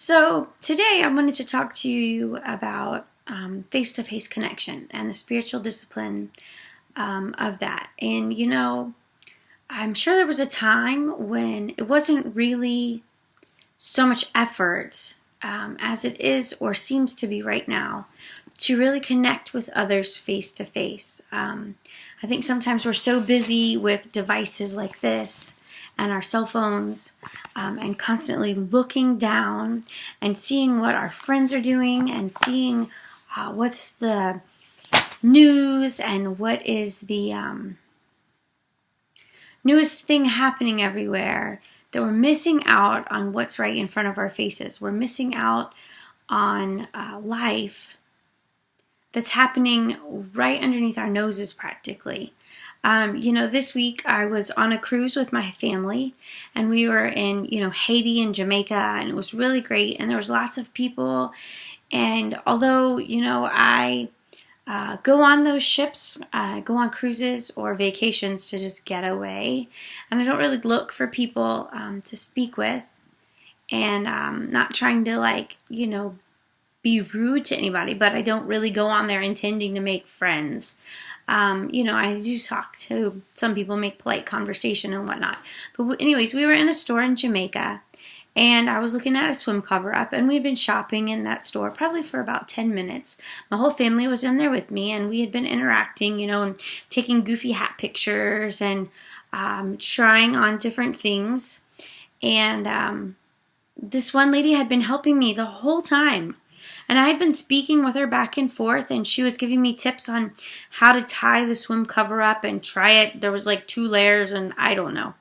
So, today I wanted to talk to you about face-to-face connection and the spiritual discipline of that. And, I'm sure there was a time when it wasn't really so much effort as it is or seems to be right now to really connect with others face to face. I think sometimes we're so busy with devices like this and our cell phones and constantly looking down and seeing what our friends are doing and seeing what's the news and what is the newest thing happening everywhere, that we're missing out on what's right in front of our faces. We're missing out on life that's happening right underneath our noses practically. This week I was on a cruise with my family, and we were in, Haiti and Jamaica, and it was really great, and there was lots of people. And although, I go on those ships, go on cruises or vacations to just get away, and I don't really look for people to speak with, and not trying to be rude to anybody, but I don't really go on there intending to make friends. I do talk to some people, make polite conversation and whatnot. But anyways, we were in a store in Jamaica, and I was looking at a swim cover up, and we had been shopping in that store probably for about 10 minutes. My whole family was in there with me, and we had been interacting, and taking goofy hat pictures and trying on different things. And this one lady had been helping me the whole time. And I had been speaking with her back and forth, and she was giving me tips on how to tie the swim cover up and try it. There was like 2 layers, and I don't know.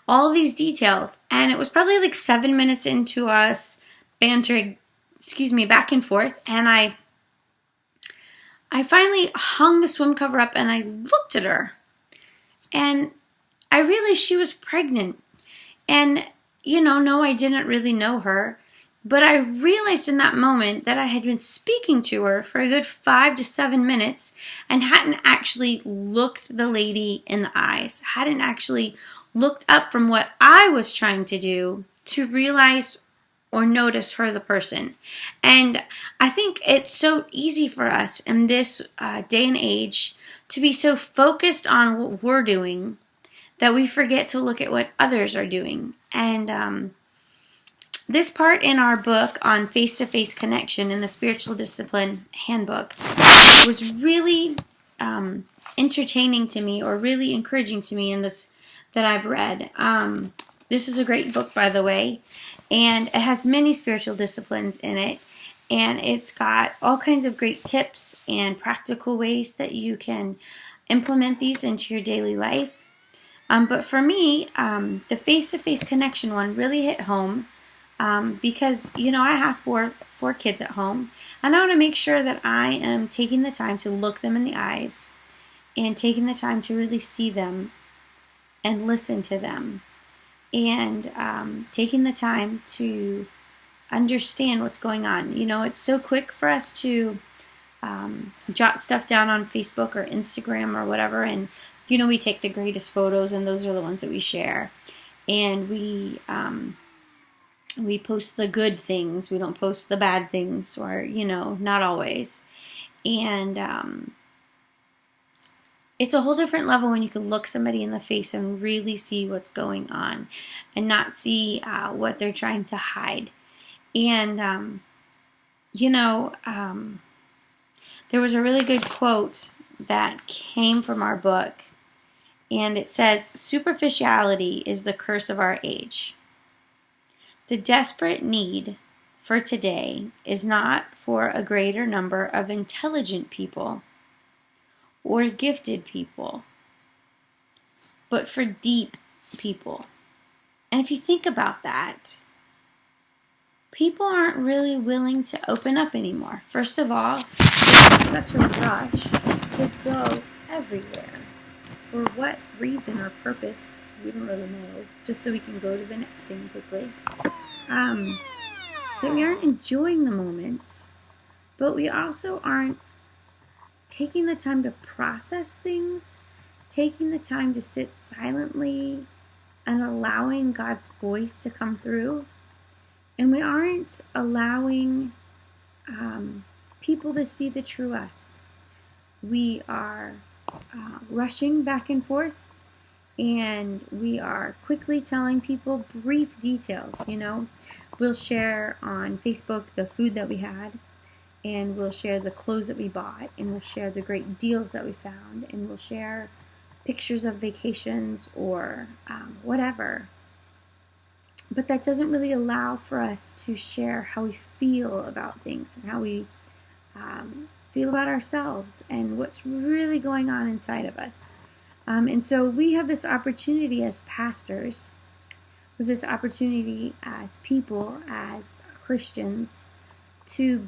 All these details. And it was probably like 7 minutes into us bantering, back and forth. And I finally hung the swim cover up, and I looked at her. And I realized she was pregnant. And, no, I didn't really know her. But I realized in that moment that I had been speaking to her for a good 5 to 7 minutes and hadn't actually looked the lady in the eyes, hadn't actually looked up from what I was trying to do to realize or notice her, the person. And I think it's so easy for us in this day and age to be so focused on what we're doing that we forget to look at what others are doing. And this part in our book on face-to-face connection in the Spiritual Discipline Handbook was really entertaining to me, or really encouraging to me in this that I've read. This is a great book, by the way, and it has many spiritual disciplines in it, and it's got all kinds of great tips and practical ways that you can implement these into your daily life. But for me, the face-to-face connection one really hit home. Because, I have four kids at home, and I want to make sure that I am taking the time to look them in the eyes and taking the time to really see them and listen to them, and taking the time to understand what's going on. It's so quick for us to jot stuff down on Facebook or Instagram or whatever, and we take the greatest photos, and those are the ones that we share, and we post the good things. We don't post the bad things, or, not always. And it's a whole different level when you can look somebody in the face and really see what's going on and not see what they're trying to hide. And, there was a really good quote that came from our book, and it says, "Superficiality is the curse of our age. The desperate need for today is not for a greater number of intelligent people or gifted people, but for deep people." And if you think about that, people aren't really willing to open up anymore. First of all, there's such a rush to go everywhere. For what reason or purpose, we don't really know, just so we can go to the next thing quickly. That we aren't enjoying the moments, but we also aren't taking the time to process things, taking the time to sit silently and allowing God's voice to come through. And we aren't allowing people to see the true us. We are rushing back and forth, and we are quickly telling people brief details. We'll share on Facebook the food that we had, and we'll share the clothes that we bought, and we'll share the great deals that we found, and we'll share pictures of vacations or whatever. But that doesn't really allow for us to share how we feel about things and how we feel about ourselves and what's really going on inside of us. And so we have this opportunity as pastors, with this opportunity as people, as Christians, to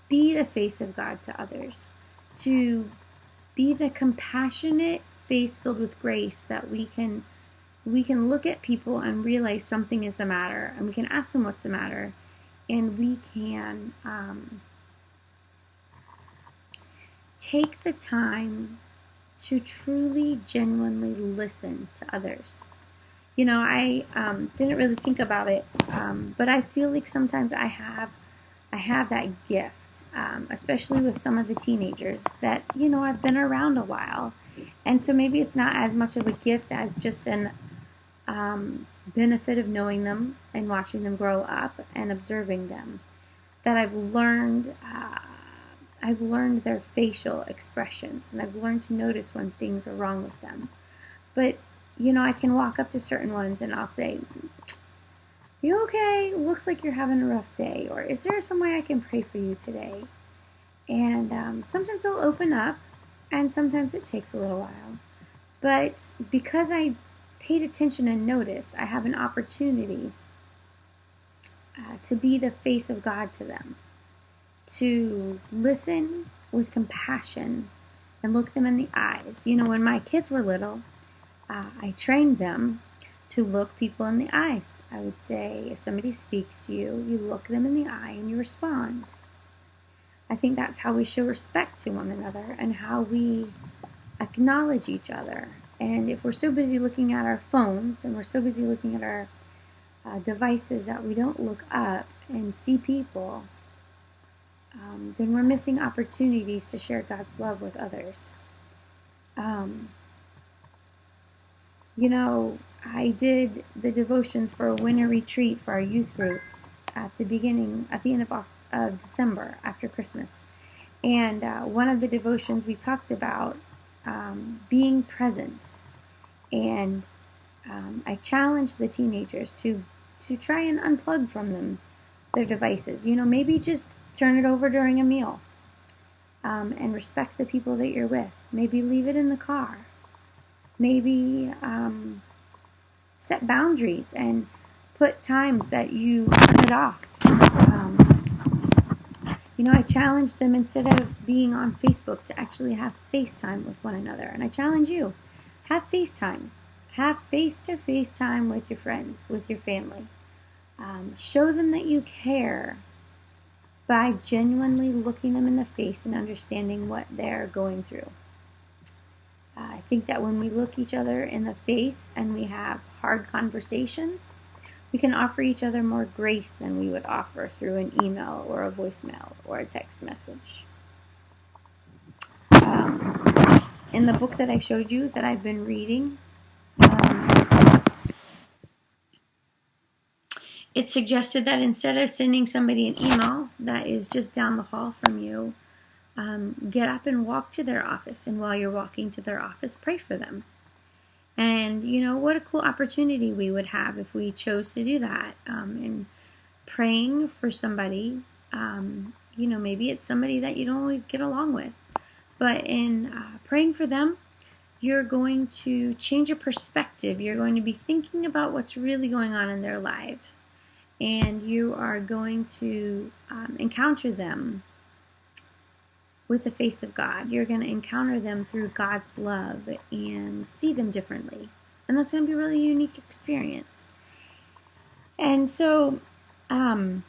be the face of God to others, to be the compassionate face filled with grace that we can look at people and realize something is the matter, and we can ask them what's the matter, and we can take the time to truly, genuinely listen to others. I didn't really think about it, but I feel like sometimes I have that gift, especially with some of the teenagers that, I've been around a while. And so maybe it's not as much of a gift as just an benefit of knowing them and watching them grow up and observing them, that I've learned their facial expressions, and I've learned to notice when things are wrong with them. But, I can walk up to certain ones and I'll say, "You okay? Looks like you're having a rough day," or "Is there some way I can pray for you today?" And sometimes they'll open up, and sometimes it takes a little while. But because I paid attention and noticed, I have an opportunity to be the face of God to them, to listen with compassion and look them in the eyes. When my kids were little, I trained them to look people in the eyes. I would say, if somebody speaks to you, you look them in the eye and you respond. I think that's how we show respect to one another and how we acknowledge each other. And if we're so busy looking at our phones and we're so busy looking at our devices that we don't look up and see people, then we're missing opportunities to share God's love with others. I did the devotions for a winter retreat for our youth group at the end of December, after Christmas. And one of the devotions we talked about being present. And I challenged the teenagers to try and unplug from them their devices. Maybe just turn it over during a meal, and respect the people that you're with. Maybe leave it in the car. Maybe set boundaries and put times that you turn it off. I challenge them, instead of being on Facebook, to actually have FaceTime with one another. And I challenge you, have FaceTime. Have face-to-face time with your friends, with your family. Show them that you care by genuinely looking them in the face and understanding what they're going through. I think that when we look each other in the face and we have hard conversations, we can offer each other more grace than we would offer through an email or a voicemail or a text message. In the book that I showed you that I've been reading, it suggested that instead of sending somebody an email that is just down the hall from you, get up and walk to their office, and while you're walking to their office, pray for them. And what a cool opportunity we would have if we chose to do that. And praying for somebody, maybe it's somebody that you don't always get along with, but in praying for them, you're going to change your perspective. You're going to be thinking about what's really going on in their life, and you are going to encounter them with the face of God. You're going to encounter them through God's love and see them differently. And that's going to be a really unique experience. And so, I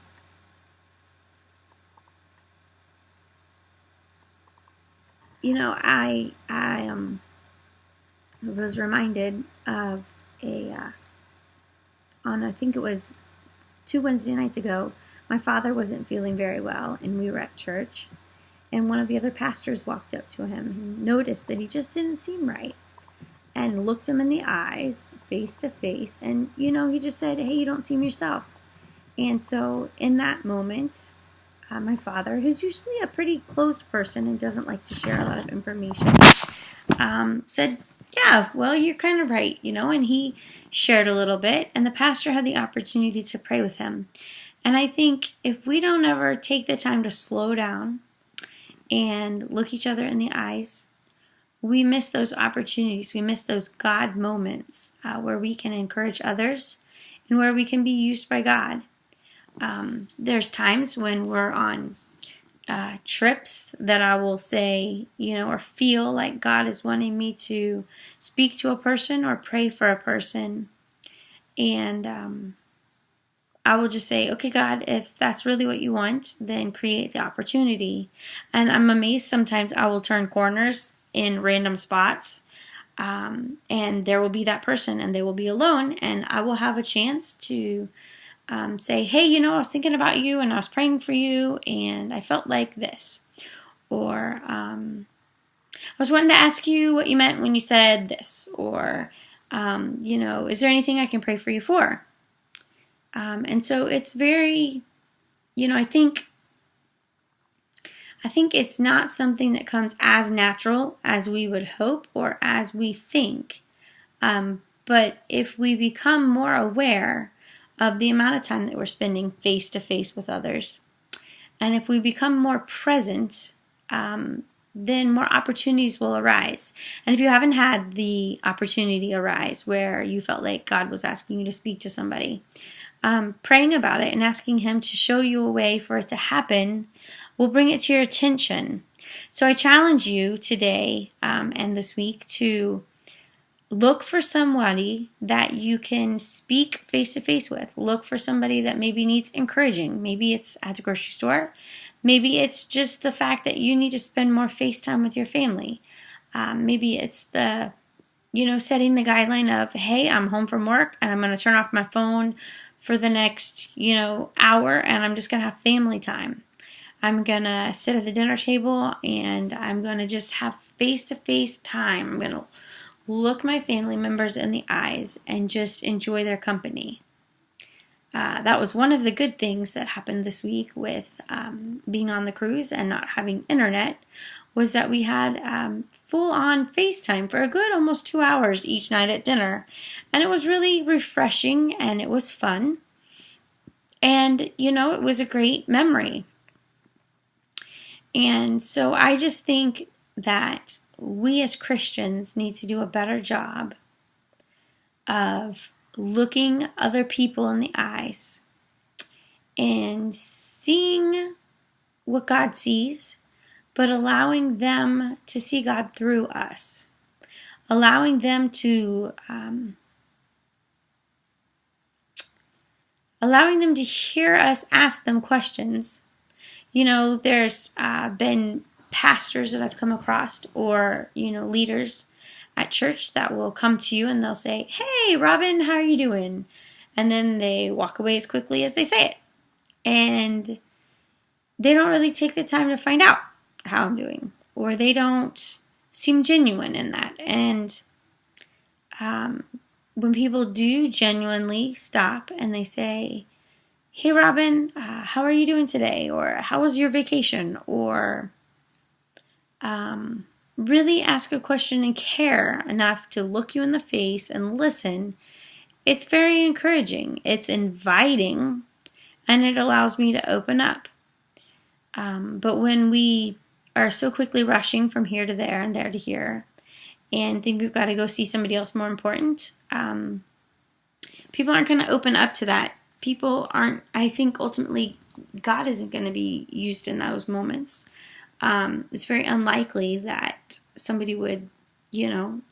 was reminded of I think it was 2 Wednesday nights ago, my father wasn't feeling very well, and we were at church. And one of the other pastors walked up to him and noticed that he just didn't seem right, and looked him in the eyes, face to face. And, he just said, "Hey, you don't seem yourself." And so in that moment, my father, who's usually a pretty closed person and doesn't like to share a lot of information, said, "Yeah, well, you're kind of right," and he shared a little bit, and the pastor had the opportunity to pray with him. And I think if we don't ever take the time to slow down and look each other in the eyes, we miss those opportunities. We miss those God moments where we can encourage others and where we can be used by God. There's times when we're on trips that I will say, or feel like God is wanting me to speak to a person or pray for a person. And I will just say, "Okay, God, if that's really what you want, then create the opportunity." And I'm amazed sometimes I will turn corners in random spots, and there will be that person, and they will be alone, and I will have a chance to say, "Hey, I was thinking about you, and I was praying for you, and I felt like this." Or, "I was wanting to ask you what you meant when you said this." Or, "Is there anything I can pray for you for?" And so it's very, I think it's not something that comes as natural as we would hope or as we think. But if we become more aware of the amount of time that we're spending face to face with others, and if we become more present, then more opportunities will arise. And if you haven't had the opportunity arise where you felt like God was asking you to speak to somebody, praying about it and asking Him to show you a way for it to happen will bring it to your attention. So I challenge you today and this week to look for somebody that you can speak face to face with. Look for somebody that maybe needs encouraging. Maybe it's at the grocery store. Maybe it's just the fact that you need to spend more face time with your family. Maybe it's the, setting the guideline of, "Hey, I'm home from work and I'm going to turn off my phone for the next, hour, and I'm just going to have family time. I'm going to sit at the dinner table and I'm going to just have face-to-face time. I'm going to look my family members in the eyes and just enjoy their company." That was one of the good things that happened this week with being on the cruise and not having internet, was that we had full-on FaceTime for a good almost 2 hours each night at dinner. And it was really refreshing and it was fun. And, it was a great memory. And so I just think that we as Christians need to do a better job of looking other people in the eyes and seeing what God sees, but allowing them to see God through us. Allowing them to hear us ask them questions. There's been pastors that I've come across, or, leaders at church that will come to you and they'll say, "Hey, Robin, how are you doing?" And then they walk away as quickly as they say it. And they don't really take the time to find out how I'm doing, or they don't seem genuine in that. And when people do genuinely stop and they say, "Hey, Robin, how are you doing today?" Or "How was your vacation?" Or really ask a question and care enough to look you in the face and listen, it's very encouraging. It's inviting, and it allows me to open up. But when we are so quickly rushing from here to there and there to here, and think we've got to go see somebody else more important, people aren't going to open up to that. People aren't, I think ultimately God isn't going to be used in those moments. It's very unlikely that somebody would,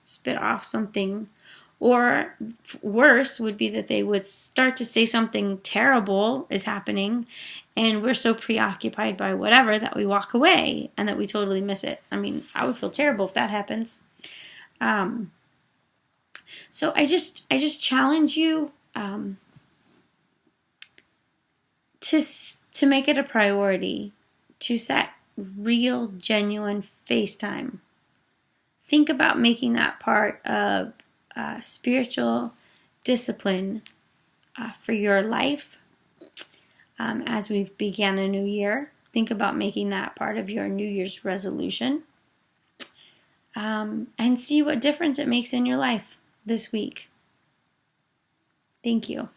spit off something, or worse would be that they would start to say something terrible is happening, and we're so preoccupied by whatever that we walk away and that we totally miss it. I mean, I would feel terrible if that happens. So I just challenge you, to make it a priority to set real, genuine FaceTime. Think about making that part of spiritual discipline for your life as we began a new year. Think about making that part of your New Year's resolution and see what difference it makes in your life this week. Thank you.